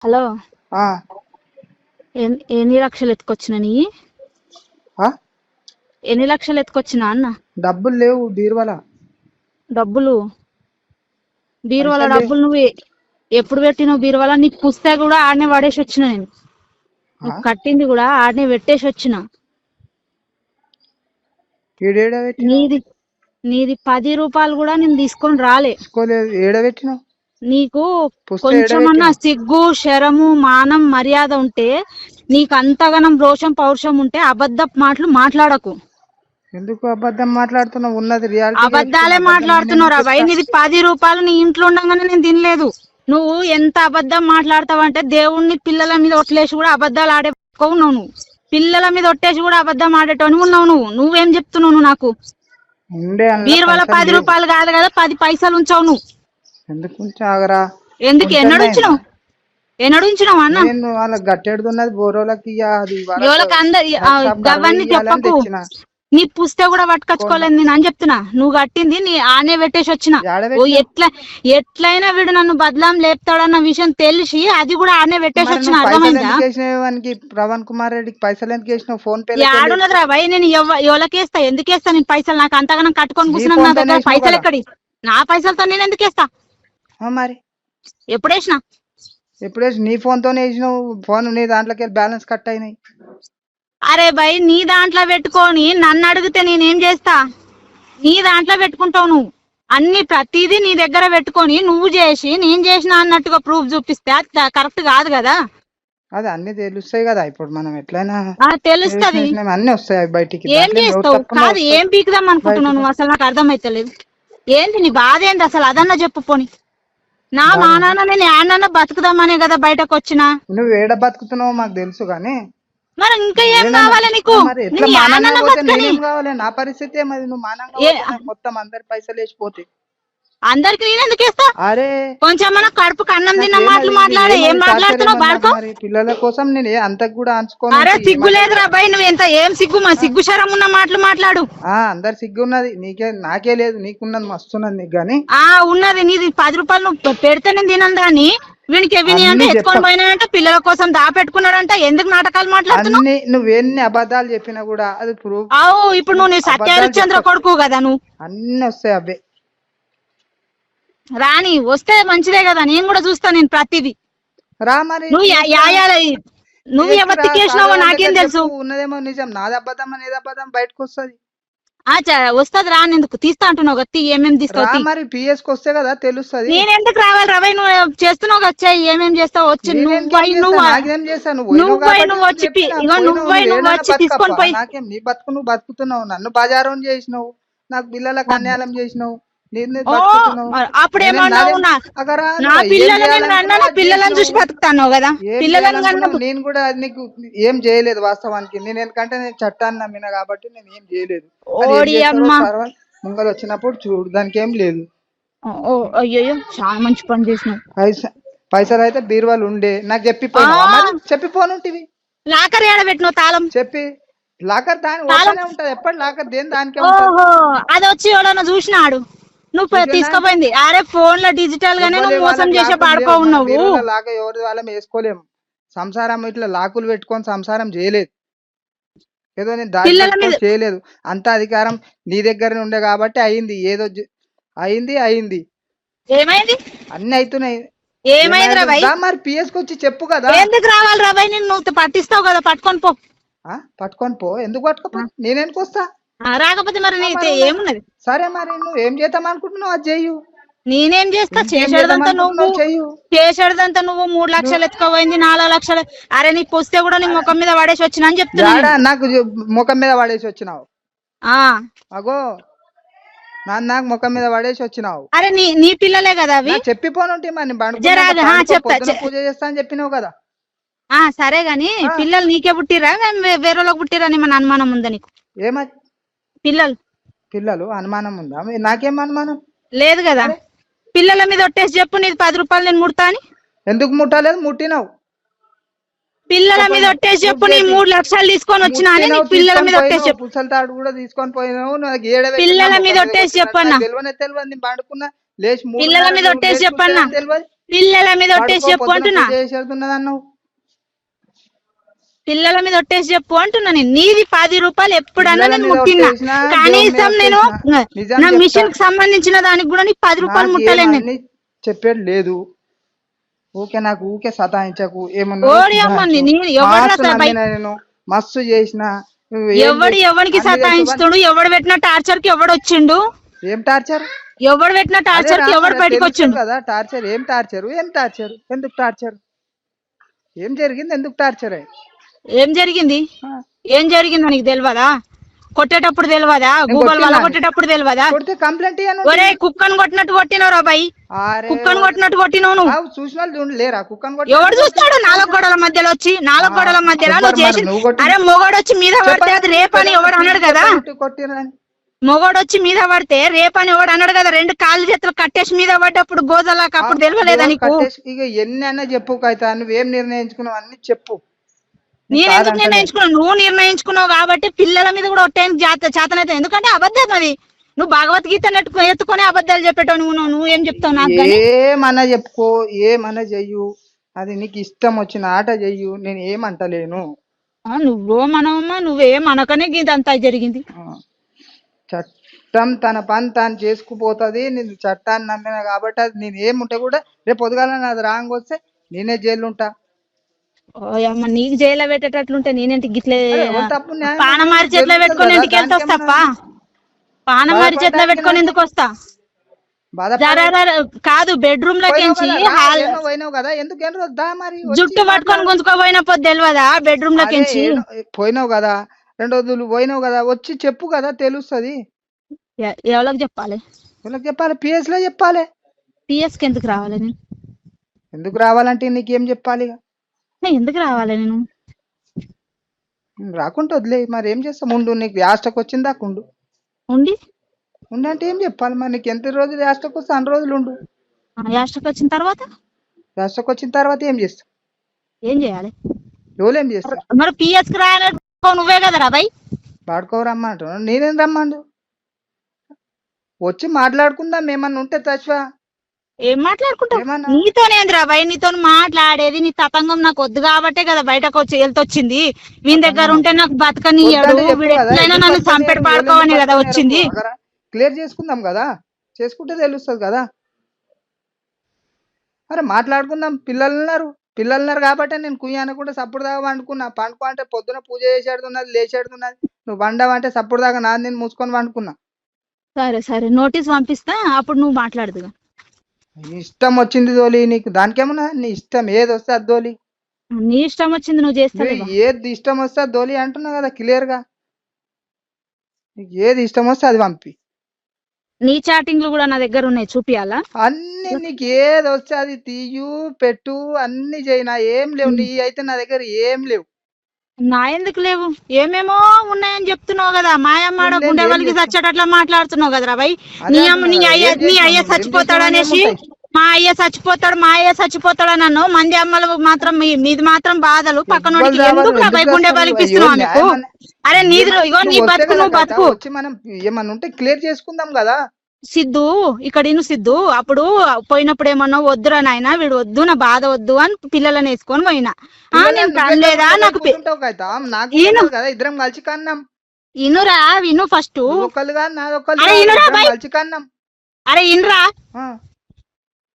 Hello, ఆ ఎన్ని లక్షలు ఎత్తుకొచ్చినా నీ? ఆ ఎన్ని లక్షలు ఎత్తుకొచ్చినా అన్న? డబ్బులు లేవు బీరువాల. డబ్బులు బీరువాల పైసలు లేవు. డబ్బులు నువ్వు ఎప్పుడు పెట్టినావు బీరువాల? నీకు పుస్తకం కూడా ఆడనే పడేసి వచ్చిన నేను. ఆ నువ్వు కట్టింది కూడా ఆడనే పెట్టేసి వచ్చిన. ఏడ పెట్టినావు? నీది నీది 10 రూపాయలు కూడా నేను తీసుకొని రాలే. తీసుకోలేదు. ఏడ పెట్టినావు? నీకు పుస్తకం ఏడ కొంచెమన్నా పెట్టినావు? సిగ్గు, శరము, మానం, మర్యాద ఉంటే, నీకు అంతగానం రోషం పౌరుషం ఉంటే అబద్ధపు మాటలు మాట్లాడకు. ఎందుకు అబద్ధం మాట్లాడుతున్నావు? ఉన్నది రియాలిటీ. అబద్ధాలే మాట్లాడుతున్నావు రా భయ్. నీది 10 రూపాయలు నీ ఇంట్లో ఉండగానే నేను తినలేదు. నువ్వు ఎంత అబద్ధం మాట్లాడతావంటే దేవుణ్ణి పిల్లల మీద ఒట్లేసి కూడా అబద్ధాలు ఉన్నావు నువ్వు. పిల్లల మీద ఒట్టేసి కూడా అబద్ధం ఆడేటోని ఉన్నావు నువ్వు. నువ్వేం చెప్తున్నావు నువ్వు నాకు? బీరువాల 10 రూపాయలు కాదు కదా, 10 పైసలు ఉంచావు నువ్వు. ఎందుకు ఆగరా? ఎందుకు? ఎన్నడుంచినావు అన్న? నేను వాళ్ళకి గట్టెడుతున్నది బోరోలకి. గవన్నీ చెప్పకు. నీ పుస్తకం కూడా పట్టుకొచ్చుకోలేదు నేను అని చెప్తున్నా. నువ్వు కట్టింది నీ ఆనే పెట్టేసి వచ్చిన. ఎట్లయినా వీడు నన్ను బదలాం లేపుతాడన్న విషయం తెలిసి అది కూడా ఆనే పెట్టేసి వచ్చిన. అర్థమైందా? ప్రవణ్ కుమార్ రెడ్డికి పైసలు ఎందుకు వేసినావు? ఫోన్ పే ఆడున్నది రా భయ్. నేను ఎవరికేస్తా? ఎందుకేస్తా నేను పైసలు? నాకు అంతగానం కట్టుకొని కూర్చున్నాను. నా దగ్గర పైసలు ఎక్కడి? నా పైసలతో నేను ఎందుకు వేస్తా? మరి ఎప్పుడేసినా? నీ ఫోన్ తోనే వేసినావు. ఫోన్ నీ దాంట్లోకి బ్యాలెన్స్ కట్ అయినాయి. అరే భయ్, నీ దాంట్లో పెట్టుకొని నన్ను అడిగితే నేనేం చేస్తా? నీ దాంట్లో పెట్టుకుంటావు నువ్వు. అన్ని ప్రతిదీ నీ దగ్గర పెట్టుకొని నువ్వు చేసి నేను చేసిన అన్నట్టుగా ప్రూఫ్ చూపిస్తే అది కరెక్ట్ కాదు కదా. అది అన్ని తెలుస్తాయి కదా. ఇప్పుడు మనం ఎట్లయినా తెలుస్తుంది. అన్ని వస్తాయి బయటికి. ఏం చేస్తావు? కాదు, ఏం పీకుదాం అనుకుంటున్నావు నువ్వు? అసలు నాకు అర్థమైతలేదు. ఏంటి నీ బాధ? ఏంటి అసలు? అదన్నా చెప్పు. పోని నా మా నాన్న నేను ఏడన్నా బతుకుదామనే కదా బయటకు వచ్చిన. నువ్వు ఏడ బతుకుతున్నావు మాకు తెలుసు కానీ మరి ఇంకా ఏం కావాలి నీకు? కావాలి నా పరిస్థితి. మరి నువ్వు మానంగా మొత్తం అందరి పైసలు వేసిపోతే అందరికి నేను ఎందుకు వేస్తా? అరే కొంచెం మన కడుపుకి అన్నం తిన్న మాటలు మాట్లాడే. ఏం మాట్లాడుతున్నావు బాడుకో? పిల్లల కోసం నేను అంత కూడా అంచుకో. అరే సిగ్గు లేదురా భయ్. నువ్వు ఎంత ఏం సిగ్గు? మా సిగ్గు శరం ఉన్న మాటలు మాట్లాడు. అందరు సిగ్గు ఉన్నది. నాకే లేదు. నీకున్నది మస్తున్నది నీకు గానీ. ఉన్నది. నీది 10 రూపాయలు నువ్వు పెడితే నేను తినను దాన్ని. వీనికి విని అంటే ఎత్తుకొని పోయినాడంట, పిల్లల కోసం దాపెట్టుకున్నాడంట. ఎందుకు నాటకాలు మాట్లాడుతున్నావు? నువ్వెన్ని అబద్ధాలు చెప్పినా కూడా అది ప్రూఫ్. ఇప్పుడు నువ్వు సత్యహరిశ్చంద్ర కొడుకు కదా నువ్వు. అన్ని వస్తాయి అవే. రాని వస్తే మంచిదే కదా. నేను కూడా చూస్తా. నేను ప్రతిదీ రా. మరి నువ్వు ఎవరికి చేసినావో నాకేం తెలుసు? ఉన్నదేమో నిజం. నాది అబద్ధం అనేది అబద్ధం బయటకు వస్తుంది. వస్తుంది. రానేందుకు తీస్తా అంటున్నావు కదా? ఏమేమి తీస్తావు? మరి పిఎస్ కి వస్తే కదా తెలుస్తుంది. నేను ఎందుకు రావాలి రవై? నువ్వు చేస్తున్నావు కదా. ఏమేమి చేస్తావు? వచ్చి నువ్వు వచ్చి తీసుకొని పోయి. నాకేం? నీ బతుకు నువ్వు బతుకుతున్నావు. నన్ను బజారం చేసినావు. నాకు పిల్లలకు అన్యాయం చేసినావు. అప్పుడేమన్నావు? నా పిల్లలను చూసి బతుకుతాను కదా. నేను కూడా నీకు ఏం చేయలేదు వాస్తవానికి. నేను ఎందుకంటే నేను చట్టాన్ని నమ్మిన కాబట్టి నేను ఏం చేయలేదు. ముంగలు వచ్చినప్పుడు చూడు, దానికి ఏం లేదు. అయ్యో, చాలా మంచి పని చేసినావు. పైసలు అయితే బీరువాలు ఉండే నాకు చెప్పిపోనుంటివి. లాకర్ ఏడ పెట్టినావు తాళం? చెప్పి లాకర్ దాని ఉంటది. ఎప్పటి లాకర్ దేని దానికి. అది వచ్చి ఎవడన్నా చూసినాడు నువ్వు తీసుకుపోయింది. అరే ఫోన్ లో డిజిటల్ గానే నువ్వు మోసం చేసే పాడుకో ఉన్నావు. లాగా ఎవరి వాళ్ళం వేసుకోలేము. సంసారం ఇట్లా లాకులు పెట్టుకొని సంసారం చేయలేదు. ఏదో నేను దాని చేయలేదు. అంత అధికారం నీ దగ్గర ఉండే కాబట్టి అయింది. ఏదో అయింది. ఏమైంది? అన్ని అవుతున్నాయి. ఏమైంది రా భయ్? మరి పిఎస్ కి వచ్చి చెప్పు కదా. ఎందుకు రావాలి రా భయ్? నువ్వు పట్టిస్తావు కదా, పట్టుకొని పో. పట్టుకొని పో. ఎందుకు పట్టుకోపో? నేనెందుకు వస్తా? రాకపోతే మరి ఏమున్నది? సరే, మరి నువ్వు ఏం చేద్దాం అనుకుంటున్నావు అది చెయ్యు. నేనేం చేస్తా? చేసేదంతా నువ్వు 3 లక్షలు ఎత్తుకోపోయింది, 4 లక్షలు. అరే నీ పుస్తే కూడా నీ ముఖం మీద పడేసి వచ్చినా అని చెప్తున్నా. నాకు ముఖం మీద పడేసి వచ్చినావు? అగో నాకు ముఖం మీద పడేసి వచ్చినావు. అరే నీ పిల్లలే కదా అవి. చెప్పిపోనుంటే మరి పూజ చేస్తా అని చెప్పినావు కదా. సరే గాని పిల్లలు నీకే పుట్టిరా వేరే వాళ్ళకి పుట్టిరా అని మన అనుమానం ఉందా నీకు? ఏమది పిల్లలు అనుమానం ఉందా? నాకేం అనుమానం లేదు కదా. పిల్లల మీద ఒట్టేసి చెప్పు, నీది 10 రూపాయలు నేను ముడతా అని. ఎందుకు ముట్టలేదు? ముట్టినావు. పిల్లల మీద ఒట్టేసి చెప్పు, నీ 3 లక్షలు తీసుకొని వచ్చినా అని. పిల్లల మీద ఒట్టేసి చెప్పు. పుసల తాడు కూడా తీసుకొని పోయినావు. పిల్లల మీద ఒట్టేసి చెప్పన్నా. తెలియని పండుకున్నా లేచి పిల్లల మీద ఒట్టేసి చెప్పన్నా. పిల్లల మీద ఒట్టేసి పడుకో, చెప్పు పొద్దున అంటున్నా. పూజ చేసి వెళ్తున్నది అన్నావు. పిల్లల మీద ఒట్టేసి చెప్పు అంటున్నా. నేను నీది 10 రూపాయలు ఎప్పుడన్నా పిల్లల నేను మీద ముట్టినా, ఒట్టేసినా, దేవుని మీద కనీసం నేను ఒట్టేసినా నిజం నా చెప్తా, మిషన్ కి సంబంధించిన దానికి కూడా నీకు 10 రూపాయలు నాకు ముట్టలేను నేను. ఏమన్నీ చెప్పేది లేదు. నాకు ఊకే సతాయించకు, ఏమన్నా ఓడి అమ్మని సుధారించు. నేను ఎవడు మస్తు రాస్తా బై, నమ్మిన నేను, మస్తు చేసిన, నువ్వు ఏం ఎవడికి అన్ని తెలుసు కానీ సతాయిస్తుడు, ఎవడు పెట్టిన టార్చర్ కి ఎవడు వచ్చిండు, ఏం టార్చర్? ఎవడు పెట్టిన టార్చర్ అదేరా కి ఎవడు మరి బయటకు తెలుస్తుంది వచ్చిండు. కదా టార్చర్. ఏం టార్చర్? ఏం టార్చర్? ఎందుకు టార్చర్? ఏం జరిగింది? ఎందుకు టార్చర్? ఏం జరిగింది? ఏం జరిగిందో నీకు తెలియదా? కొట్టేటప్పుడు తెలియదా? నేను గూగుల్ వల్ల కొట్టినా, కొట్టేటప్పుడు తెలియదా? కొడితే కంప్లైంట్ ఇయ్యను. ఒరే కుక్కను కొట్టినట్టు కొట్టినవురా బై, అరే కుక్కను కొట్టినట్టు కొట్టినవు నువ్వు. చూసిన వాళ్ళు లేరా కుక్కను ఎవడు చూస్తాడు? కొట్టి? నాలుగు గోడల మధ్యలో వచ్చి, నాలుగు గోడల మధ్యలో నువ్వు చెప్పరు మరి, చేసి, నువ్వు కొట్టి అరే మొగోడు వచ్చి మీద పడితే అది రేపని ఎవడు అన్నాడు కదా? కొట్టిరని మొగోడు వచ్చి మీద పడితే రేపని ఎవడు అన్నాడు కదా? 2 కాళ్ళు చేతులు కట్టేసి మీద పడ్డప్పుడు గోదలాక అప్పుడు తెలియలేదా నీకు? ఇక ఎన్ని అన్నా చెప్పు కైతా, నువ్వేం నిర్ణయించుకున్నావు అన్ని చెప్పు. నేను ఎందుకు నిర్ణయించుకున్నావు? నువ్వు నిర్ణయించుకున్నావు కాబట్టి పిల్లల మీద కూడా ఒట్టేయని చేతనైతే. ఎందుకంటే అబద్ధం అది. నువ్వు భగవద్గీత ఎత్తుకొని అబద్ధాలు చెప్పేటావు. నువ్వేం చెప్తావు నాకు? ఏమన్నా చెప్పుకో, ఏమన్నా చెయ్యు, అది నీకు ఇష్టం వచ్చిన ఆట చెయ్యు, నేను ఏమంటలేను. నువ్వో మనవమ్మా, నువ్వేమనకనే ఇదంతా జరిగింది. చట్టం తన పని తాను చేసుకుపోతుంది. నేను చట్టాన్ని నమ్మిన కాబట్టి అది నేను ఏముంటే కూడా రేపు పొద్దుగాల నాది రాంగ్ వస్తే నేనే జైలు ఉంటా. అమ్మ నీకు జైల్లో పెట్టేటట్లుంటే నేనేంటి గిట్లే తప్పు పానమారి చేతిలో పెట్టుకొని ఎందుకు వెళ్తా తప్ప? పానమారి చేతిలో పెట్టుకొని ఎందుకు వస్తా? కాదు, బెడ్రూమ్ లోకించి పోయినావు కదా, ఎందుకు వద్దా మరి? జుట్టు పట్టుకొని గుంజుకోపోయినప్పుడు తెలియదా? బెడ్రూమ్ లోకించి పోయినావు కదా, 2 రోజులు పోయినావు కదా, వచ్చి చెప్పు కదా, తెలుస్తుంది. ఎవరికి చెప్పాలి? ఎవరికి చెప్పాలి? పిఎస్ లో చెప్పాలి. పిఎస్ కి ఎందుకు రావాలి నేను? ఎందుకు రావాలంటే నీకేం చెప్పాలి? ఎందుకు రావాలి నేను? రాకుంటే వదిలే, మరి ఏం చేస్తాం? ఉండు, నీకు యాస్టకు వచ్చింది దాకుండు. ఉండి అంటే ఏం చెప్పాలి మరి? నీకు ఎంత రోజులు యాస్టకు వస్తే అన్ని రోజులు ఉండు. యాస్టకు వచ్చిన తర్వాత? యాస్టకు వచ్చిన తర్వాత ఏం చేస్తావు? ఏం చేయాలి? ఎవరు ఏం చేస్తారు? మరి పిఎస్ కి రాయాలి నువ్వే కదా రా బాయ్. వాడుకో రమ్మంటావు, నేనేం రమ్మండు? వచ్చి మాట్లాడుకుందాం, ఏమన్నా ఉంటే తశ్వా. ఏం మాట్లాడుకుంటావు? నీతోనేంద్రా బాయ్, నీతో మాట్లాడేది. నీ తతంగం నాకు వద్దు కాబట్టే కదా బయటకు వచ్చి వెళ్తొచ్చింది. వీని దగ్గర ఉంటే నాకు బతకనియ్యాడు, ఎట్లయినా నన్ను చంపెట్టి పాడుకోవని కదా వచ్చింది. క్లియర్ చేసుకుందాం కదా, చేసుకుంటే తెలుస్తుంది కదా. అరే మాట్లాడుకుందాం. పిల్లలున్నారు కాబట్టి నేను కుయ్య అనకుండా సప్పుడు దాకా పండుకున్నా. పండుకో అంటే పొద్దున పూజ చేసేడుతున్నది, లేచేడుతున్నది. నువ్వు పండవంటే సప్పుడు దాకా నాది నేను మూసుకొని పండుకున్నా. సరే సరే, నోటీస్ పంపిస్తా, అప్పుడు నువ్వు మాట్లాడుదుగా. ఇష్టం వచ్చింది తోలి, నీకు దానికేమన్నా? నీ ఇష్టం ఏది వస్తే అది తోలి. నీ ఇష్టం వచ్చింది నువ్వు చేస్తావు. ఏది ఇష్టం వస్తే అది తోలి అంటున్నా కదా క్లియర్ గా. నీకు ఏది ఇష్టం వస్తే అది పంపి. నీ చాటింగ్లు కూడా నా దగ్గర ఉన్నాయి, చూపియాలా? అన్ని నీకు ఏది వస్తే అది తీయు, పెట్టు, అన్ని చేయి. నా ఏం లేవు, నీ అయితే నా దగ్గర ఏం లేవు. నా ఎందుకు లేవు? ఏమేమో ఉన్నాయని చెప్తున్నావు కదా. మాయమ్మాడ గుండె వాళ్ళకి చచ్చేటట్లా మాట్లాడుతున్నావు కదరా బాయ్. నీ అయ్య చచ్చిపోతాడు అనేసి, మా అయ్య చచ్చిపోతాడు అని అన్నావు. మంది అమ్మలు మాత్రం మీది మాత్రం బాధలు పక్కనోడికి ఎందుకు రా బాయ్ గుండె పలికిస్తున్నావు నీకు? అరే నీది ఇగో, నీ బతుకు నువ్వు బతుకు. మనం ఏమన్నా ఉంటే క్లియర్ చేసుకుందాం కదా. సిద్ధు ఇక్కడ సిద్ధు అప్పుడు పోయినప్పుడు ఏమన్నా వద్దురా నాయన, వీడు వద్దు, నా బాధ వద్దు అని పిల్లలని వేసుకొని పోయినా. నేను కనలేదా? నాకు ఇద్దరం కలిసి కన్నాం. ఇనురా, విను ఫస్ట్. అరే ఇనురా,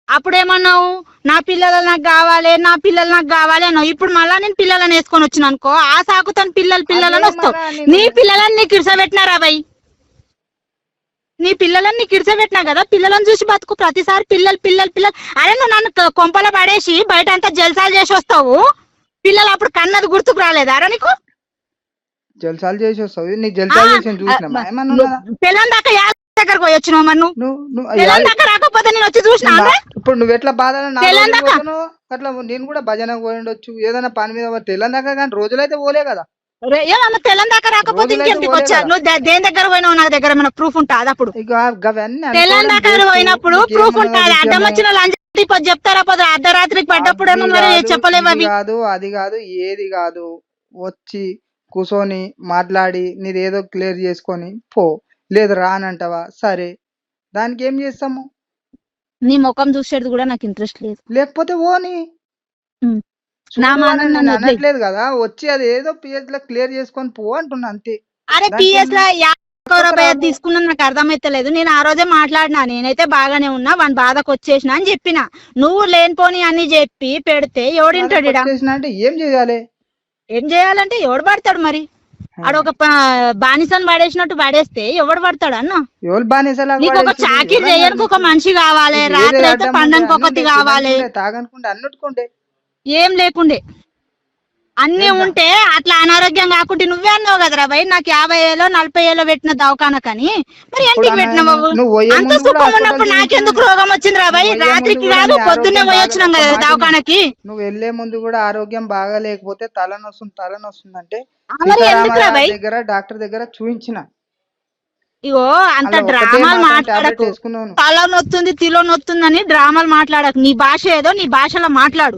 అప్పుడేమన్నావు నా పిల్లలు నాకు కావాలి అన్నావు. ఇప్పుడు మళ్ళా నేను పిల్లలని వేసుకొని వచ్చిన అనుకో, ఆ సాకుతో పిల్లలని వస్తావు. నీ పిల్లలని నీకు ఇడిసబెట్టినారా బాయ్? నీ పిల్లలని నీకు ఇడిసబెట్టినా కదా. పిల్లలను చూసి బతుకు. ప్రతిసారి పిల్లలు. అరే నువ్వు నన్ను కొంపలో పడేసి బయట అంతా జల్సాలు చేసి వస్తావు. పిల్లలు అప్పుడు కన్నది గుర్తుకు రాలేదా రా నీకు? జల్సాలు చేసి వస్తావు. నీకు జల్సాలు చేసి చూసినా పిల్లల దాకా దగ్గరకు పోయి వచ్చినావు. మరి నువ్వు దాకా రాకపోతే నేను వచ్చి చూసినా. ఇప్పుడు నువ్వు ఎట్లా బాధలు అట్లా నేను కూడా భజనకు పోయి ఉండొచ్చు, ఏదైనా పని మీద తెల్లని దాకా, కానీ రోజులైతే పోలే కదా. తెల్లని దాకా రాకపోతే ఇంకెందుకు వచ్చా? నువ్వు దేని దగ్గర పోయినావు? నా దగ్గర ఏమైనా ప్రూఫ్ ఉంటుంది? అప్పుడు తెల్లని దాకా పోయినప్పుడు ప్రూఫ్ ఉంటుంది. అడ్డం వచ్చిన లంచ్ చెప్తారా? పోతే అర్ధరాత్రికి పడ్డప్పుడు మరి చెప్పలేవు. అది కాదు ఏది కాదు, వచ్చి కూర్చొని మాట్లాడి నీదేదో క్లియర్ చేసుకొని పో. లేదు రానంటావా? సరే, దానికి ఏం చేస్తాము? నీ ముఖం చూసేది కూడా నాకు ఇంట్రెస్ట్ లేదు. లేకపోతే ఓని ఉమ్. చూడు నా అని మానం నేను నన్ను వదిలేయ్. అనట్లేదు కదా, వచ్చి అది ఏదో పిఎస్ లో క్లియర్ చేసుకొని పో అంటున్నా అంతే. అరే దానికి పిఎస్ లో లేకపోతే రాబో. తీసుకున్నా నాకు అర్థమైతలేదు. నేను ఆ రోజే మాట్లాడినా, నేనైతే బాగానే ఉన్నా, వాని బాధకు వచ్చేసిన అని చెప్పిన. నువ్వు లేనిపోని అన్ని చెప్పి పెడితే ఎవడింటాడు ఈడ? వచ్చేసిన అంటే ఏం చేయాలి? ఏం చేయాలంటే ఎవడు పడతాడు మరి? ఆడొక బానిసను పడేసినట్టు పడేస్తే ఎవడు పడతాడు అన్న? ఎవరు బానిసలాగా నీకు ఒక చాకిరి చేయడానికి ఒక మనిషి కావాలి, రాత్రి అయితే పండానికి ఒకటి కావాలి, తాగనుకుంటే అన్నుకుంటే ఏం లేకుండే అన్ని ఉంటే అట్లా అనారోగ్యం కాకుంటే నువ్వే అన్నావు కదరా భయ్, నాకు 50,000 40,000 పెట్టిన దవాఖానకని, మరి ఎందుకు పెట్టినావు? అంత సుఖం ఉన్నప్పుడు నాకెందుకు రోగం వచ్చింది రా భయ్? రాత్రికి కాదు పొద్దున్నే పోయొచ్చినాం కదా దవాఖానకి. నువ్వు వెళ్లే ముందు కూడా ఆరోగ్యం బాగా లేకపోతే తలనొస్తుంది అంటే మరి ఎందుకు రా భయ్? దగ్గర డాక్టర్ దగ్గర చూయించిన. ఇగో అంత డ్రామాలు మాట్లాడకు. తల నొత్తుంది తిలో నొత్తుంది అని డ్రామాలు మాట్లాడకు. నీ భాష ఏదో నీ భాషలో మాట్లాడు.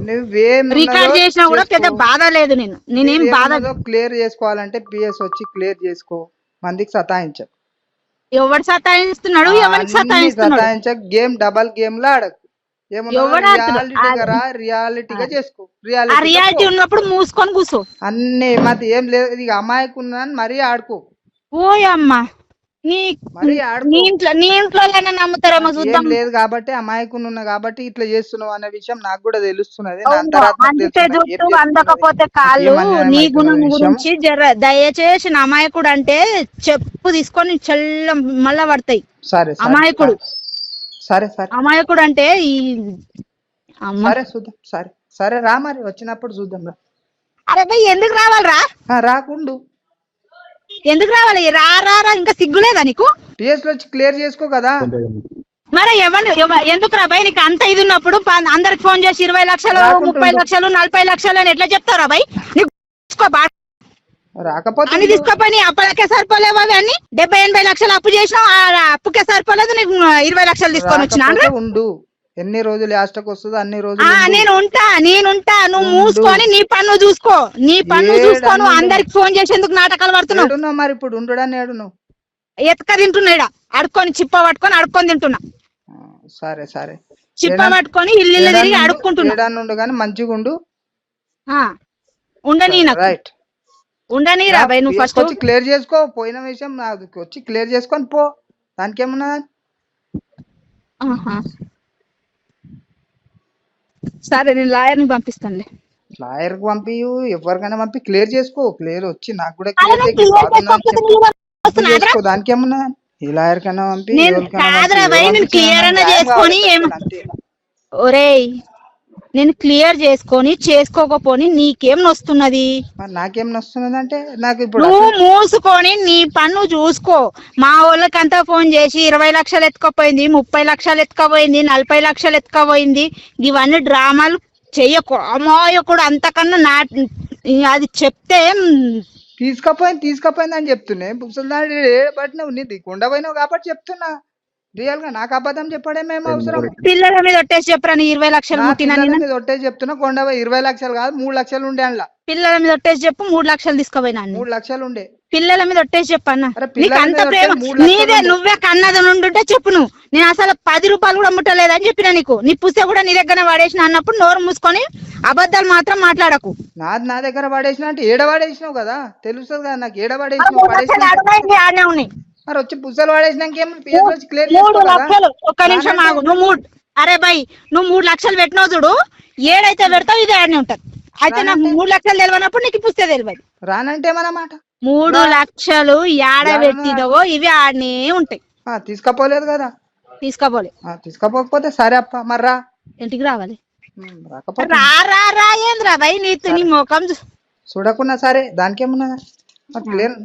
రికార్డ్ చేసినా కూడా పెద్ద బాధ లేదు. నేనేం బాధ క్లియర్ చేసుకోవాలంటే పిఎస్ వచ్చి క్లియర్ చేసుకో, మందికి సతాయించకు. ఎవడు సతాయిస్తున్నాడు? ఎవరికి సతాయిస్తున్నాడు? గేమ్ డబల్ గేమ్ లో ఆడకు. రియాలిటీగా చేసుకో. రియాలిటీ ఉన్నప్పుడు మూసుకొని కూర్చో. అన్ని మతి ఏం లేదు. ఇక అమ్మాయికున్నాను మరీ ఆడుకో. ఓయమ్మా, నీ ఇంట్లో నమ్ముతారేమో చూద్దాం. లేదు కాబట్టి అమాయకున్నా కాబట్టి ఇట్లా చేస్తున్నావు అనే విషయం నాకు కూడా తెలుస్తున్నది. అందకపోతే కాళ్ళు. నీ గుణం గురించి దయచేసి అమాయకుడు అంటే చెప్పు తీసుకొని చెల్ల మళ్ళా పడతాయి. సరే అమాయకుడు, సరే సరే అమాయకుడు అంటే ఈ సరే చూద్దాం. సరే సరే రా, మరి వచ్చినప్పుడు చూద్దాం రా. అరే భయ్ ఎందుకు రావాలరా? రాకుండు. ఎందుకు రావాలి? రా రా రా, ఇంకా సిగ్గులేదా నీకు? పిఎస్ లో వచ్చి క్లియర్ చేసుకో కదా. మరి ఎందుకు రా భయ్? నీకు అంత ఇది ఉన్నప్పుడు అందరికి ఫోన్ చేసి 20 లక్షలు 30 లక్షలు 40 లక్షలు అని ఎట్లా చెప్తారా భయ్? నీకు రాకపోతే అని తీసుకోపోయి అప్పటికే సరిపోలేవు అవి అన్ని. 70-80 లక్షలు అప్పు చేసినావు, అప్పుకే సరిపోలేదు, నీకు 20 లక్షలు తీసుకొని వచ్చినా. ఉండు, ఎన్ని రోజులు లాస్ట్కి వస్తుందో అన్ని రోజులు నేనుంటా. నువ్వు మూసుకొని నీ పన్ను చూసుకో. నువ్వు అందరికి ఫోన్ చేసేందుకు నాటకాలు పడుతున్నావు. మరి ఇప్పుడు ఉండడాన్ని ఏడున్నావు? ఎతక తింటున్నాడా అడుక్కొని, చిప్ప పట్టుకొని అడుక్కొని తింటున్నా. సరే సరే, చిప్ప పట్టుకొని ఇల్లు తిరిగి అడుక్కుంటున్నా. కానీ మంచిగా ఉండు. ఉండని రైట్, ఉండని రా భయ్. నువ్వు ఫస్ట్ వచ్చి క్లియర్ చేసుకో. పోయిన విషయం నాకు వచ్చి క్లియర్ చేసుకొని పో. దానికి ఏమున్నా? సరే నేను లాయర్ని పంపిస్తానులే. లాయర్ కి పంపి ఎవరికైనా పంపి క్లియర్ చేసుకో. క్లియర్ వచ్చి నాకు కూడా చేసుకో. దానికి ఏమున్నా? ఈ లాయర్ కన్నా పంపి ఒరేయ్, నేను క్లియర్ చేసుకొని చేసుకోకపోని నీకేం నొస్తున్నది? నాకేం నొస్తున్నది అంటే నాకు ఇప్పుడు నువ్వు మూసుకొని నీ పన్ను చూసుకో. మా వాళ్ళకంతా ఫోన్ చేసి 20 లక్షలు ఎత్తుకపోయింది, 30 లక్షలు ఎత్తుకపోయింది, 40 లక్షలు ఎత్తుకపోయింది, ఇవన్నీ డ్రామాలు చెయ్యకు. అమాయకుడు అంతకన్నా అది చెప్తే తీసుకపోయింది అని చెప్తున్నాయి. ముసలిదాడి బట్టి నువ్వు నీది కొండపోయినావు కాబట్టి చెప్తున్నా. రియల్ గా నాకు అబద్ధం చెప్పడమేమో అవసరం? పిల్లల మీద ఒట్టేసి చెప్పరా? 20 లక్షలు మీద ఒట్టేసి చెప్తున్నా. కొండపోయి 20 లక్షలు కాదు 3 లక్షలు ఉండే అందులో. పిల్లల మీద ఒట్టేసి చెప్పు. 3 లక్షలు తీసుకుపోయినా. 3 లక్షలు ఉండే పిల్లల మీద ఒట్టేసి చెప్పు అన్న. నీకు అంత ప్రేమ నీదే, నువ్వే కన్నది నుండుంటే చెప్పు. నువ్వు నేను అసలు 10 రూపాయలు కూడా ముట్టలేదని చెప్పిన నీకు. నీ పుస్తక కూడా నీ దగ్గర పడేసిన అన్నప్పుడు నోరు మూసుకొని అబద్ధాలు మాత్రం మాట్లాడకు. నా దగ్గర పడేసిన అంటే ఏడ పడేసినావు కదా, తెలుస్తుంది కదా నాకు. ఏడ పడేసినావు? మరి వచ్చి పుస్తకాలు పడేసినాక 3 లక్షలు. ఒక్క నిమిషం ఆగు. అరే భయ్, నువ్వు 3 లక్షలు పెట్టినావు చూడు, ఏడైతే పెడతావు ఇది ఆడనే ఉంటది. అయితే నాకు 3 లక్షలు తెలియనప్పుడు నీకు పుస్తక తెలియదు. రానంటే మన మాట. 3 లక్షలు ఏడ పెట్టినవో ఇవి ఆడనే ఉంటాయి. తీసుకపోలేదు కదా? తీసుకోపోకపోతే సరే అప్ప, మరి రా. ఇంటికి రావాలి. ఏంద్రా భయ్ నీ ముఖం చూడకున్నా సరే, దానికేమున్నా? క్లియర్